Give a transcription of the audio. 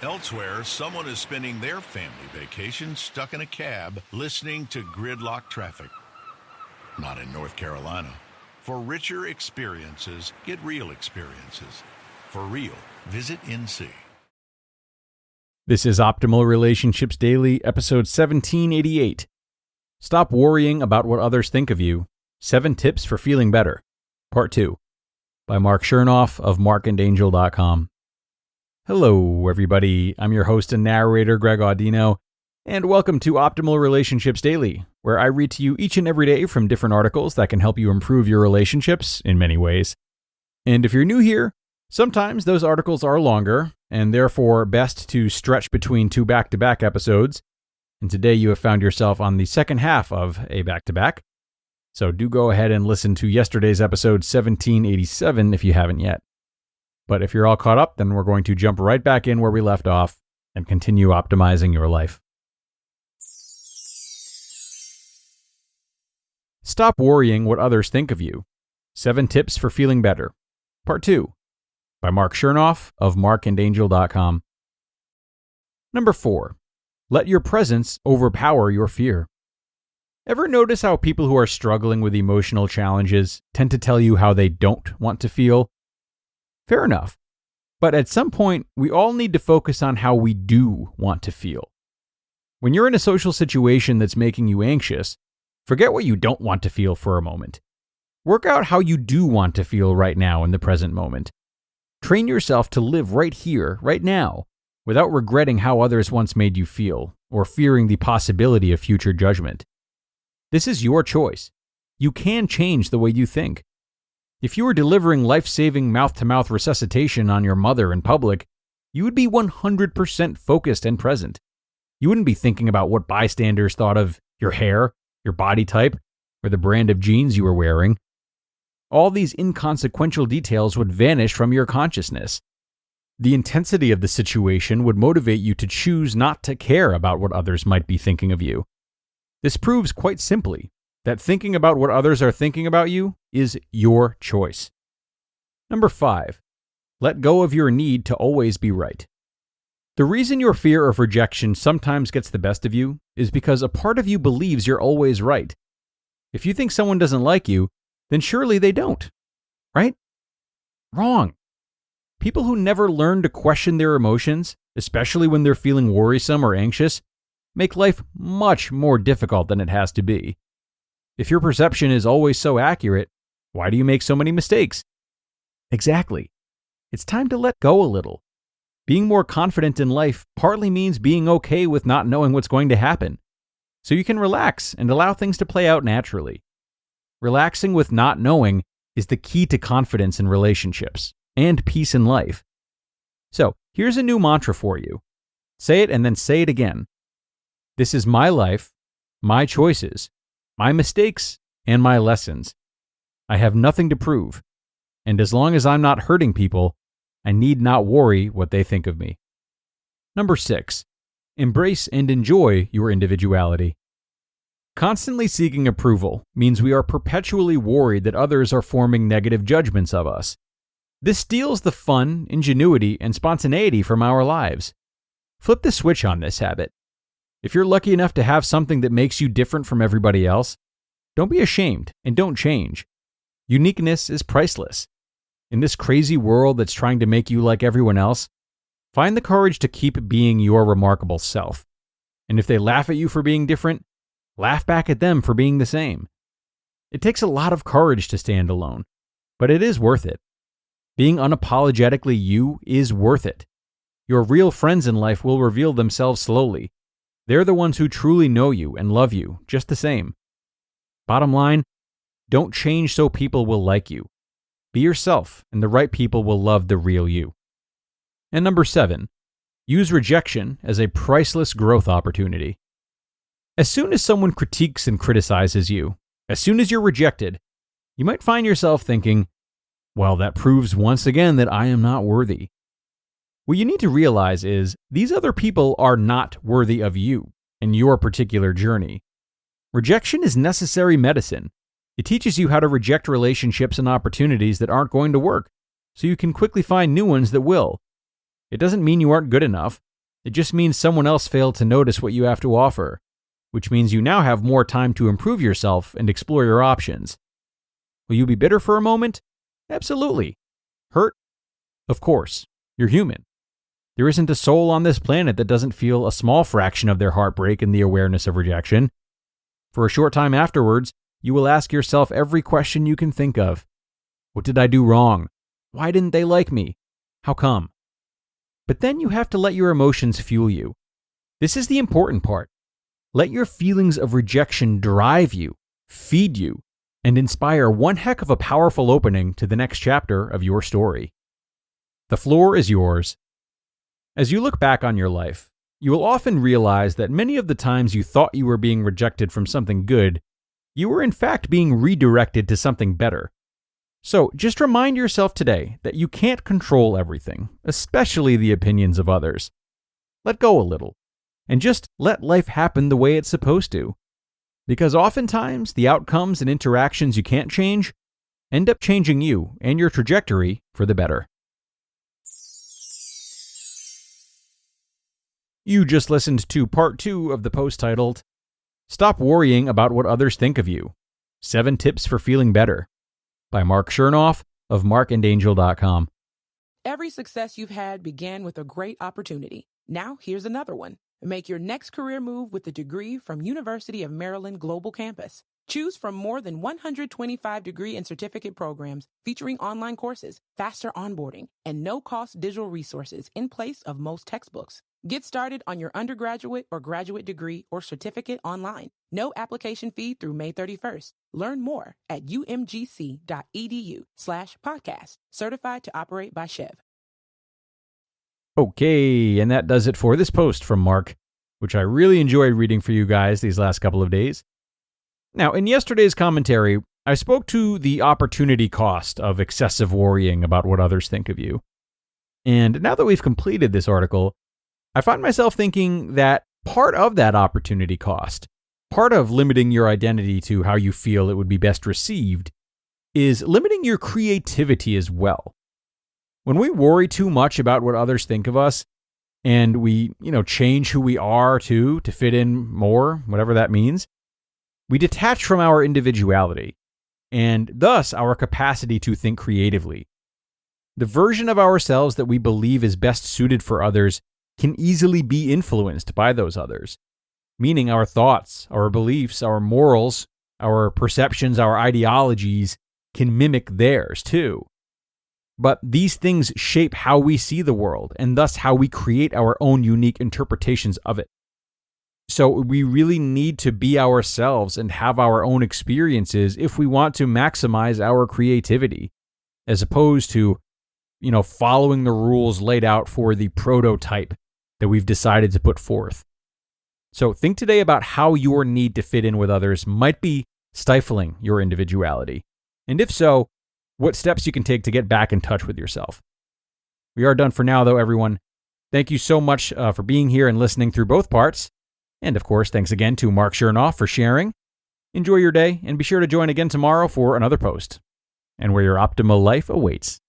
Elsewhere, someone is spending their family vacation stuck in a cab listening to gridlock traffic. Not in North Carolina. For richer experiences, get real experiences. For real, visit NC. This is Optimal Relationships Daily, episode 1788. Stop worrying about what others think of you. 7 tips for feeling better. Part 2. By Marc Chernoff of marcandangel.com. Hello, everybody. I'm your host and narrator, Greg Audino, and welcome to Optimal Relationships Daily, where I read to you each and every day from different articles that can help you improve your relationships in many ways. And if you're new here, sometimes those articles are longer, and therefore best to stretch between 2 back-to-back episodes. And today you have found yourself on the second half of a back-to-back. So do go ahead and listen to yesterday's episode 1787 if you haven't yet. But if you're all caught up, then we're going to jump right back in where we left off and continue optimizing your life. Stop worrying what others think of you. 7 tips for feeling better. Part 2. By Marc Chernoff of marcandangel.com. Number 4. Let your presence overpower your fear. Ever notice how people who are struggling with emotional challenges tend to tell you how they don't want to feel? Fair enough. But at some point, we all need to focus on how we do want to feel. When you're in a social situation that's making you anxious, forget what you don't want to feel for a moment. Work out how you do want to feel right now in the present moment. Train yourself to live right here, right now, without regretting how others once made you feel or fearing the possibility of future judgment. This is your choice. You can change the way you think. If you were delivering life-saving mouth-to-mouth resuscitation on your mother in public, you would be 100% focused and present. You wouldn't be thinking about what bystanders thought of your hair, your body type, or the brand of jeans you were wearing. All these inconsequential details would vanish from your consciousness. The intensity of the situation would motivate you to choose not to care about what others might be thinking of you. This proves quite simply that thinking about what others are thinking about you is your choice. Number 5. Let go of your need to always be right. The reason your fear of rejection sometimes gets the best of you is because a part of you believes you're always right. If you think someone doesn't like you, then surely they don't, right? Wrong. People who never learn to question their emotions, especially when they're feeling worrisome or anxious, make life much more difficult than it has to be. If your perception is always so accurate, why do you make so many mistakes? Exactly. It's time to let go a little. Being more confident in life partly means being okay with not knowing what's going to happen, so you can relax and allow things to play out naturally. Relaxing with not knowing is the key to confidence in relationships and peace in life. So, here's a new mantra for you. Say it and then say it again. This is my life, my choices, my mistakes, and my lessons. I have nothing to prove, and as long as I'm not hurting people, I need not worry what they think of me. Number 6. Embrace and enjoy your individuality. Constantly seeking approval means we are perpetually worried that others are forming negative judgments of us. This steals the fun, ingenuity, and spontaneity from our lives. Flip the switch on this habit. If you're lucky enough to have something that makes you different from everybody else, don't be ashamed and don't change. Uniqueness is priceless. In this crazy world that's trying to make you like everyone else, find the courage to keep being your remarkable self. And if they laugh at you for being different, laugh back at them for being the same. It takes a lot of courage to stand alone, but it is worth it. Being unapologetically you is worth it. Your real friends in life will reveal themselves slowly. They're the ones who truly know you and love you just the same. Bottom line, don't change so people will like you. Be yourself, and the right people will love the real you. And number 7, use rejection as a priceless growth opportunity. As soon as someone critiques and criticizes you, as soon as you're rejected, you might find yourself thinking, well, that proves once again that I am not worthy. What you need to realize is these other people are not worthy of you and your particular journey. Rejection is necessary medicine. It teaches you how to reject relationships and opportunities that aren't going to work, so you can quickly find new ones that will. It doesn't mean you aren't good enough. It just means someone else failed to notice what you have to offer, which means you now have more time to improve yourself and explore your options. Will you be bitter for a moment? Absolutely. Hurt? Of course. You're human. There isn't a soul on this planet that doesn't feel a small fraction of their heartbreak in the awareness of rejection. For a short time afterwards, you will ask yourself every question you can think of. What did I do wrong? Why didn't they like me? How come? But then you have to let your emotions fuel you. This is the important part. Let your feelings of rejection drive you, feed you, and inspire one heck of a powerful opening to the next chapter of your story. The floor is yours. As you look back on your life, you will often realize that many of the times you thought you were being rejected from something good, you were in fact being redirected to something better. So just remind yourself today that you can't control everything, especially the opinions of others. Let go a little, and just let life happen the way it's supposed to. Because oftentimes, the outcomes and interactions you can't change end up changing you and your trajectory for the better. You just listened to part 2 of the post titled, Stop Worrying About What Others Think of You. 7 Tips for Feeling Better, by Marc Chernoff of markandangel.com. Every success you've had began with a great opportunity. Now here's another one. Make your next career move with a degree from University of Maryland Global Campus. Choose from more than 125 degree and certificate programs featuring online courses, faster onboarding, and no-cost digital resources in place of most textbooks. Get started on your undergraduate or graduate degree or certificate online. No application fee through May 31st. Learn more at umgc.edu/podcast. Certified to operate by Chev. Okay, and that does it for this post from Marc, which I really enjoyed reading for you guys these last couple of days. Now, in yesterday's commentary, I spoke to the opportunity cost of excessive worrying about what others think of you. And now that we've completed this article, I find myself thinking that part of that opportunity cost, part of limiting your identity to how you feel it would be best received, is limiting your creativity as well. When we worry too much about what others think of us, and we, change who we are to fit in more, whatever that means, we detach from our individuality, and thus our capacity to think creatively. The version of ourselves that we believe is best suited for others can easily be influenced by those others, meaning our thoughts, our beliefs, our morals, our perceptions, our ideologies can mimic theirs too. But these things shape how we see the world, and thus how we create our own unique interpretations of it. So we really need to be ourselves and have our own experiences if we want to maximize our creativity, as opposed to, following the rules laid out for the prototype that we've decided to put forth. So think today about how your need to fit in with others might be stifling your individuality. And if so, what steps you can take to get back in touch with yourself. We are done for now, though, everyone. Thank you so much for being here and listening through both parts. And of course, thanks again to Marc Chernoff for sharing. Enjoy your day, and be sure to join again tomorrow for another post, and where your optimal life awaits.